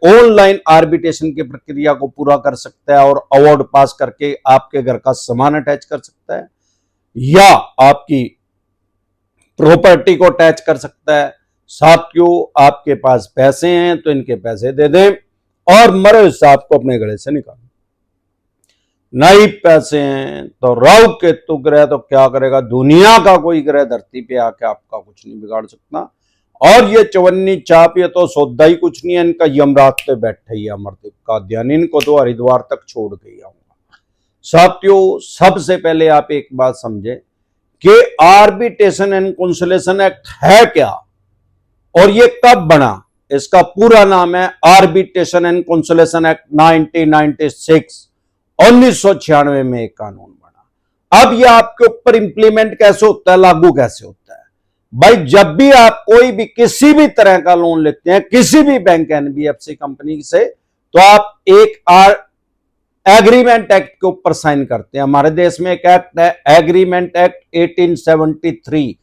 Online arbitration की प्रक्रिया को पूरा कर सकता है और अवार्ड पास करके आपके घर का सामान अटैच कर सकता है या आपकी प्रॉपर्टी को अटैच कर सकता है। साथियों, आपके पास पैसे हैं तो इनके पैसे दे दें और मरे हिसाब को अपने गले से निकालें। नहीं पैसे हैं तो राहु केतु ग्रह तो क्या करेगा, दुनिया का कोई ग्रह धरती पे आके आपका कुछ नहीं बिगाड़ सकता। और ये चवन्नी चाप ये तो सौदा ही कुछ नहीं है, इनका यमराज पे बैठे ही अमरदीप का ध्यान, इनको तो हरिद्वार तक छोड़ के ही आऊंगा। साथियों, सबसे पहले आप एक बात समझे कि आर्बिट्रेशन एंड कंसोलिडेशन एक्ट है क्या और ये कब बना। इसका पूरा नाम है आर्बिट्रेशन एंड कंसोलिडेशन एक्ट 1996, 1996 में एक कानून बना। अब यह आपके ऊपर इंप्लीमेंट कैसे होता है, लागू कैसे होता है। भाई, जब भी आप कोई भी किसी भी तरह का लोन लेते हैं किसी भी बैंक एनबीएफसी कंपनी से, तो आप एक एग्रीमेंट एक्ट के ऊपर साइन करते हैं। हमारे देश में एक एक्ट है एग्रीमेंट एक्ट 1873,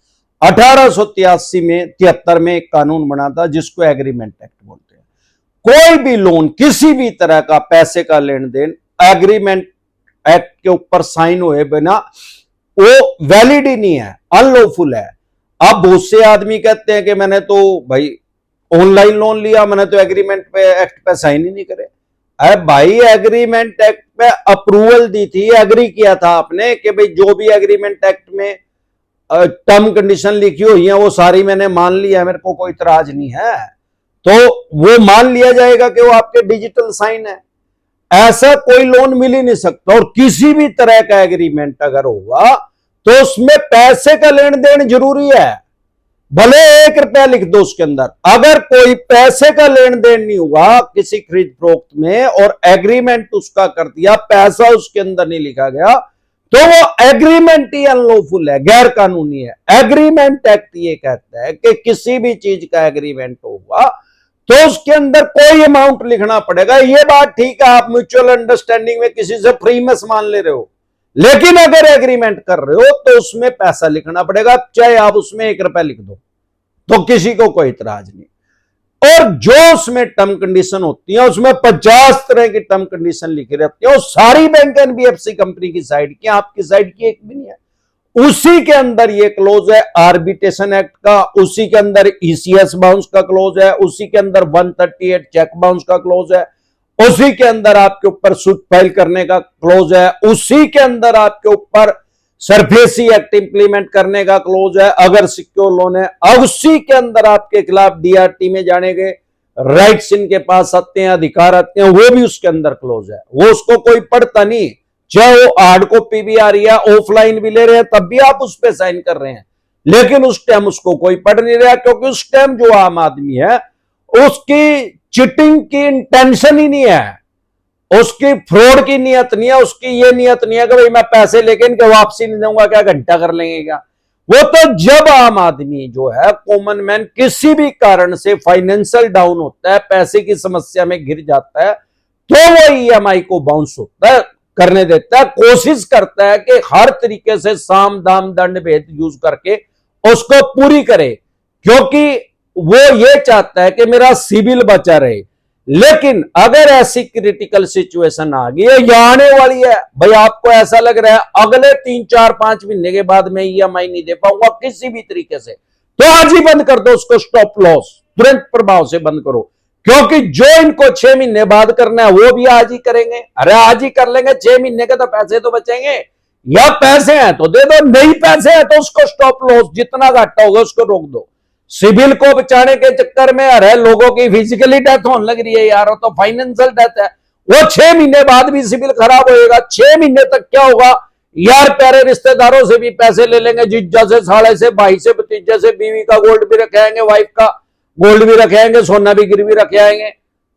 1883 में 73 में एक कानून बना था जिसको एग्रीमेंट एक्ट बोलते हैं। कोई भी लोन, किसी भी तरह का पैसे का लेन देन एग्रीमेंट एक्ट के ऊपर साइन हुए बिना वो वैलिड ही नहीं है, अनलॉफुल है। अब बहुत से आदमी कहते हैं कि मैंने तो भाई ऑनलाइन लोन लिया, मैंने तो एग्रीमेंट पे एक्ट पे साइन ही नहीं करे। अरे भाई, एग्रीमेंट एक्ट पे अप्रूवल दी थी, एग्री किया था आपने कि भाई जो भी एग्रीमेंट एक्ट में टर्म कंडीशन लिखी हुई है वो सारी मैंने मान लिया, मेरे को कोई इतराज नहीं है, तो वो मान लिया जाएगा कि वो आपके डिजिटल साइन है। ऐसा कोई लोन मिल ही नहीं सकता। और किसी भी तरह का एग्रीमेंट अगर होगा तो उसमें पैसे का लेन देन जरूरी है, भले 1 रुपया लिख दो उसके अंदर। अगर कोई पैसे का लेन देन नहीं हुआ किसी खरीद फरोख्त में और एग्रीमेंट उसका कर दिया, पैसा उसके अंदर नहीं लिखा गया, तो वो एग्रीमेंट ही अनलॉफुल है, गैर कानूनी है। एग्रीमेंट एक्ट ये कहता है कि किसी भी चीज का एग्रीमेंट होगा तो उसके अंदर कोई अमाउंट लिखना पड़ेगा। ये बात ठीक है, आप म्यूचुअल अंडरस्टैंडिंग में किसी से फ्री में सामान ले रहे हो, लेकिन अगर एग्रीमेंट कर रहे हो तो उसमें पैसा लिखना पड़ेगा, चाहे आप उसमें 1 रुपया लिख दो तो किसी को कोई इतराज नहीं। और जो उसमें टर्म कंडीशन होती है उसमें 50 तरह की टर्म कंडीशन लिखी रहती है, और सारी बैंक एनबीएफसी कंपनी की साइड की, आपकी साइड की एक भी नहीं है। उसी के अंदर ये क्लोज है आर्बिट्रेशन एक्ट का, उसी के अंदर ईसीएस बाउंस का क्लोज है, उसी के अंदर 138 चेक बाउंस का क्लोज है, उसी के अंदर आपके ऊपर सूट फाइल करने का क्लोज है, उसी के अंदर आपके ऊपर सरफेसी एक्ट इंप्लीमेंट करने का क्लोज है अगर सिक्योर लोन है। अब उसी के अंदर आपके खिलाफ डीआरटी में जाने के राइट्स इनके पास आते हैं, अधिकार आते हैं, वो भी उसके अंदर क्लोज है। वो उसको कोई पढ़ता नहीं, चाहे वो हार्ड कॉपी भी आ रही है, ऑफलाइन भी ले रहे हैं, तब भी आप उस पर साइन कर रहे हैं, लेकिन उस टाइम उसको कोई पढ़ नहीं रहा, क्योंकि उस टाइम जो आम आदमी है उसकी चीटिंग की इंटेंशन ही नहीं है, उसकी फ्रॉड की नियत नहीं है, उसकी ये नियत नहीं है कि भाई मैं पैसे लेके इनके वापसी नहीं दूंगा, क्या घंटा कर लेंगे क्या। वो तो जब आम आदमी जो है कॉमन मैन किसी भी कारण से फाइनेंशियल डाउन होता है, पैसे की समस्या में घिर जाता है, तो वो ईएमआई को बाउंस होता है, करने देता है, कोशिश करता है कि हर तरीके से साम दाम दंड भेद यूज करके उसको पूरी करे, क्योंकि वो ये चाहता है कि मेरा सिविल बचा रहे। लेकिन अगर ऐसी क्रिटिकल सिचुएशन आ गई है या आने वाली है, भाई आपको ऐसा लग रहा है अगले 3, 4, 5 महीने के बाद मैं ईएमआई नहीं दे पाऊंगा किसी भी तरीके से, तो आज ही बंद कर दो उसको, स्टॉप लॉस तुरंत प्रभाव से बंद करो, क्योंकि जो इनको 6 महीने बाद करना है वो भी आज ही करेंगे। अरे आज ही कर लेंगे, 6 महीने के तो पैसे तो बचेंगे, या पैसे हैं तो दे दो, नहीं पैसे हैं तो उसको स्टॉप लॉस, जितना घाटा होगा उसको रोक दो। सिविल को बचाने के चक्कर में अरे लोगों की फिजिकली डेथ होने लग रही है यार, तो फाइनेंशियल डेथ है, वो 6 महीने बाद भी सिविल खराब होएगा। 6 महीने तक क्या होगा यार, प्यारे रिश्तेदारों से भी पैसे ले लेंगे, जीजा से, साले से, भाई से, भतीजे से, बीवी का गोल्ड भी रखे आएंगे, वाइफ का गोल्ड भी रखे आएंगे, सोना भी गिरवी रखे आएंगे,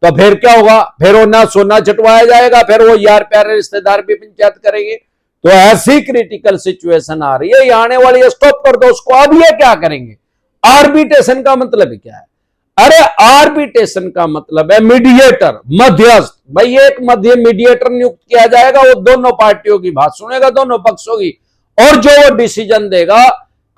तो फिर क्या होगा, फिर वो ना सोना चटवाया जाएगा, फिर वो यार प्यारे रिश्तेदार भी पंचायत करेंगे। तो ऐसी क्रिटिकल सिचुएशन आ रही है, ये आने वाली है, स्टॉप कर दो उसको। अब ये क्या करेंगे, आर्बिट्रेशन का मतलब क्या है, अरे आर्बिट्रेशन का मतलब है मीडिएटर, मध्यस्थ। भाई एक मध्य मीडिएटर नियुक्त किया जाएगा, वो दोनों पार्टियों की बात सुनेगा, दोनों पक्षों की, और जो वो डिसीजन देगा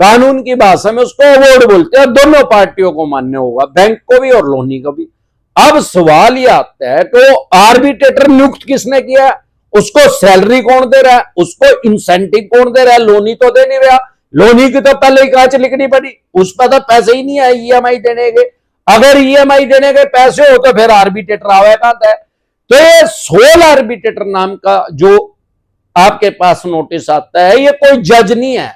कानून की भाषा में उसको अवॉर्ड बोलते हैं, दोनों पार्टियों को मान्य होगा, बैंक को भी और लोनी को भी। अब सवाल यह आता है कि वो आर्बिट्रेटर नियुक्त किसने किया है, उसको सैलरी कौन दे रहा है, उसको इंसेंटिव कौन दे रहा है, लोनी तो दे नहीं रहा, लोनी की तो पहले ही कांच लिखनी पड़ी, उस पर तो पैसे ही नहीं है ईएमआई देने के। अगर ईएमआई देने के पैसे हो तो फिर आर्बिट्रेटर आवे कहां था। तो ये सोल आर्बिट्रेटर नाम का जो आपके पास नोटिस आता है, ये कोई जज नहीं है।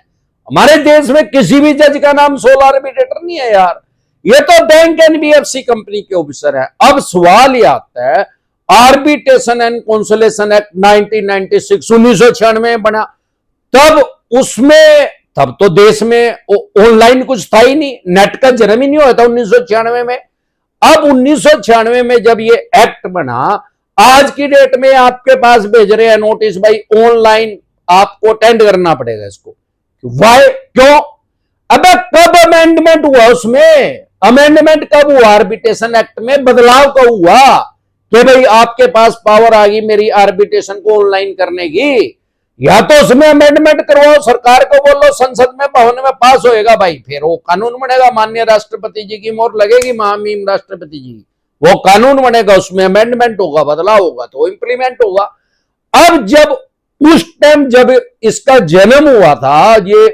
हमारे देश में किसी भी जज का नाम सोल आर्बिट्रेटर नहीं है यार, ये तो बैंक एनबीएफसी कंपनी के ऑफिसर है। अब सवाल यह आता है, आर्बिट्रेशन एंड कॉन्सोलेशन एक्ट 1996 1996 में बना, तब उसमें तब तो देश में ऑनलाइन कुछ था ही नहीं, नेट का जन्म ही नहीं हुआ था 1996 में। अब 1996 में जब ये एक्ट बना, आज की डेट में आपके पास भेज रहे हैं नोटिस, भाई ऑनलाइन आपको अटेंड करना पड़ेगा इसको। वाई, क्यों? अब कब अमेंडमेंट हुआ उसमें? अमेंडमेंट कब हुआ आर्बिट्रेशन एक्ट में? बदलाव कब हुआ कि भाई आपके पास पावर आ गई मेरी आर्बिट्रेशन को ऑनलाइन करने की? या तो उसमें अमेंडमेंट करवाओ, सरकार को बोलो संसद में भवन में पास होएगा भाई, फिर वो कानून बनेगा, माननीय राष्ट्रपति जी की मोहर लगेगी, महामहिम राष्ट्रपति जी, वो कानून बनेगा, उसमें अमेंडमेंट होगा, बदलाव होगा तो इंप्लीमेंट होगा। अब जब उस टाइम जब इसका जन्म हुआ था, ये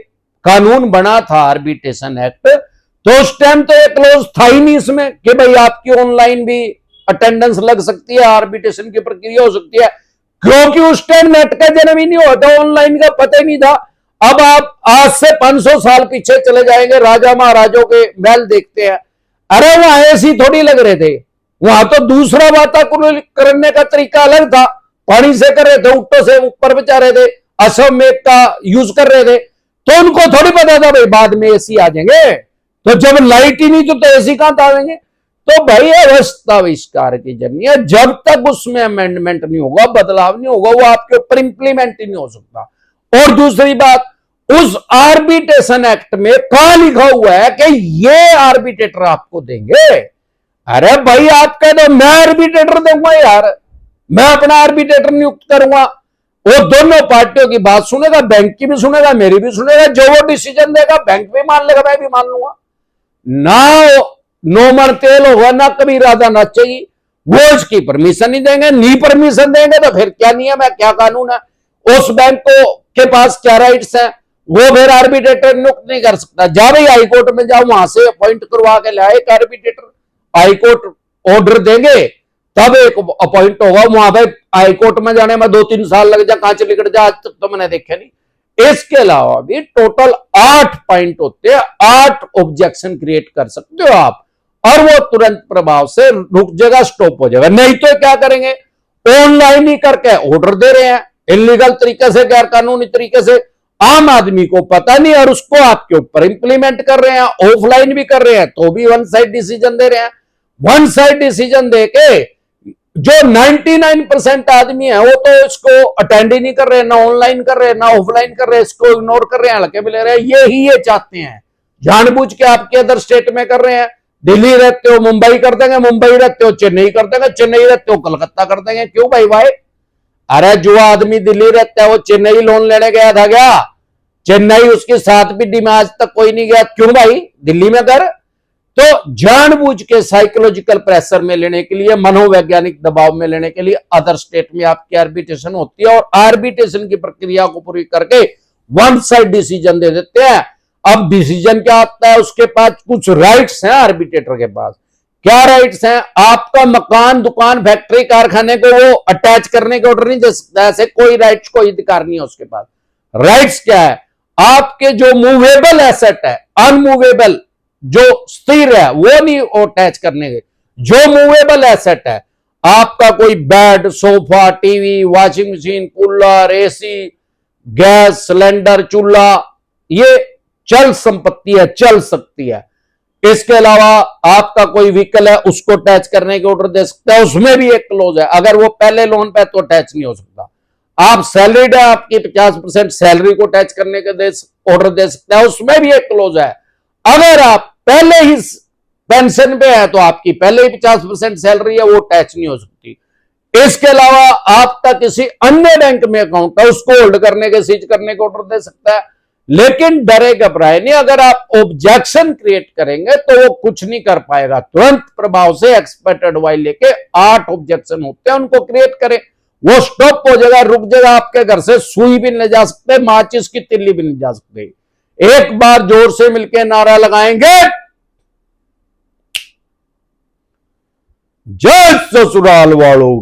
कानून बना था आर्बिट्रेशन एक्ट, तो उस टाइम तो एक क्लोज था ही नहीं इसमें कि भाई आपकी ऑनलाइन भी अटेंडेंस लग सकती है, आर्बिट्रेशन की प्रक्रिया हो सकती है, क्योंकि उस टाइम नेट का जन्म ही नहीं हुआ था, ऑनलाइन का पता ही नहीं था। अब आप आज से 500 साल पीछे चले जाएंगे, राजा महाराजों के महल देखते हैं, अरे वहां ऐसी थोड़ी लग रहे थे, वहां तो दूसरा वातावरण करने का तरीका अलग था, पानी से कर रहे थे, ऊँटों से ऊपर बचा रहे थे, असम मेघ का यूज कर रहे थे, तो उनको थोड़ी पता था भाई बाद में एसी आ जाएंगे, तो जब लाइट ही नहीं तो एसी कहां आएंगे। तो भाई अवस्थाविष्कार की जर्नी है, जब तक उसमें अमेंडमेंट नहीं होगा, बदलाव नहीं होगा, वो आपके ऊपर इंप्लीमेंट ही नहीं हो सकता। और दूसरी बात, उस आर्बिट्रेशन एक्ट में कहां लिखा हुआ है कि ये आर्बिट्रेटर आपको देंगे? अरे भाई आप कह दो मैं आर्बिट्रेटर दूंगा यार, मैं अपना आर्बिट्रेटर नियुक्त करूंगा, वो दोनों पार्टियों की बात सुनेगा, बैंक की भी सुनेगा, मेरी भी सुनेगा, जो वो डिसीजन देगा बैंक भी मान लेगा, मैं भी मान लूंगा ना। नो मर तेल होगा ना, कभी राधा नाचेगी, वो इसकी परमिशन नहीं देंगे, नहीं परमिशन देंगे तो फिर क्या नियम है, क्या कानून है, उस बैंक को के पास क्या राइट्स है, वो फिर आर्बिट्रेटर नियुक्त नहीं कर सकता। जा भाई हाईकोर्ट में जाओ, वहां से अपॉइंट करवा के लाए एक आर्बिट्रेटर, हाईकोर्ट ऑर्डर देंगे तब एक अपॉइंट होगा, वहां पे हाईकोर्ट में जाने में 2-3 साल लग जा, कांच लिकट जा, आज तक तो मैंने देखे नहीं। इसके अलावा भी टोटल 8 पॉइंट होते हैं, 8 ऑब्जेक्शन क्रिएट कर सकते हो आप, और वो तुरंत प्रभाव से रुक जाएगा, स्टॉप हो जाएगा। नहीं तो क्या करेंगे, ऑनलाइन ही करके ऑर्डर दे रहे हैं, इलीगल तरीके से, गैर कानूनी तरीके से, आम आदमी को पता नहीं, और उसको आपके ऊपर इंप्लीमेंट कर रहे हैं, ऑफलाइन भी कर रहे हैं, तो भी वन साइड डिसीजन दे रहे हैं। वन साइड डिसीजन देके जो 99% आदमी है वो तो इसको अटेंड ही नहीं कर रहे, ना ऑनलाइन कर रहे, ना ऑफलाइन कर रहे, इसको इग्नोर कर रहे हैं, हल्के में ले रहे हैं। ये चाहते हैं, जानबूझ के आपके अदर स्टेट में कर रहे हैं। दिल्ली रहते हो मुंबई कर देंगे, मुंबई रहते हो चेन्नई कर देंगे, चेन्नई रहते हो कलकत्ता कर देंगे। क्यों भाई? अरे जो आदमी दिल्ली रहता है वो चेन्नई लोन लेने गया था क्या? चेन्नई उसकी 7 पीढ़ी में आज तक कोई नहीं गया, क्यों भाई? दिल्ली में कर। तो जानबूझ के साइकोलॉजिकल प्रेशर में लेने के लिए, मनोवैज्ञानिक दबाव में लेने के लिए अदर स्टेट में आपकी आर्बिट्रेशन होती है, और आर्बिट्रेशन की प्रक्रिया को पूरी करके वन साइड डिसीजन दे देते हैं। अब डिसीजन क्या आता है, उसके पास कुछ राइट्स हैं, आर्बिट्रेटर के पास क्या राइट्स हैं? आपका मकान, दुकान, फैक्ट्री, कारखाने को वो अटैच करने के ऑर्डर नहीं दे सकता, ऐसे कोई राइट्स, कोई अधिकार नहीं है उसके पास। राइट्स क्या है? आपके जो मूवेबल एसेट है, अनमूवेबल जो स्थिर है वो नहीं अटैच करने के। जो मूवेबल एसेट है, आपका कोई bed, sofa, TV, washing machine, cooler, AC, gas cylinder, चूल्हा, ये चल संपत्ति है, चल सकती है। इसके अलावा आपका कोई व्हीकल है, उसको अटैच करने के ऑर्डर दे सकता है, उसमें भी एक क्लोज है, अगर वो पहले लोन पे तो अटैच नहीं हो सकता। आप सैलरीड है, आपकी 50% सैलरी को अटैच करने के ऑर्डर दे सकते हैं, उसमें भी एक क्लोज है। अगर आप पहले ही पेंशन पे है तो आपकी पहले ही 50% सैलरी है, वो अटैच नहीं हो सकती। इसके अलावा आपका किसी अन्य बैंक में अकाउंट है, उसको होल्ड करने के, सीज करने के ऑर्डर दे सकता है। लेकिन डरे घबराए नहीं, अगर आप ऑब्जेक्शन क्रिएट करेंगे तो वो कुछ नहीं कर पाएगा। तुरंत प्रभाव से एक्सपर्ट एडवाइस लेके 8 ऑब्जेक्शन होते हैं उनको क्रिएट करें, वो स्टॉप हो जाएगा, रुक जाएगा। आपके घर से सुई भी नहीं जा सकते, माचिस की तिल्ली भी नहीं जा सकते। एक बार जोर से मिलकर नारा लगाएंगे, जय ससुराल वालों।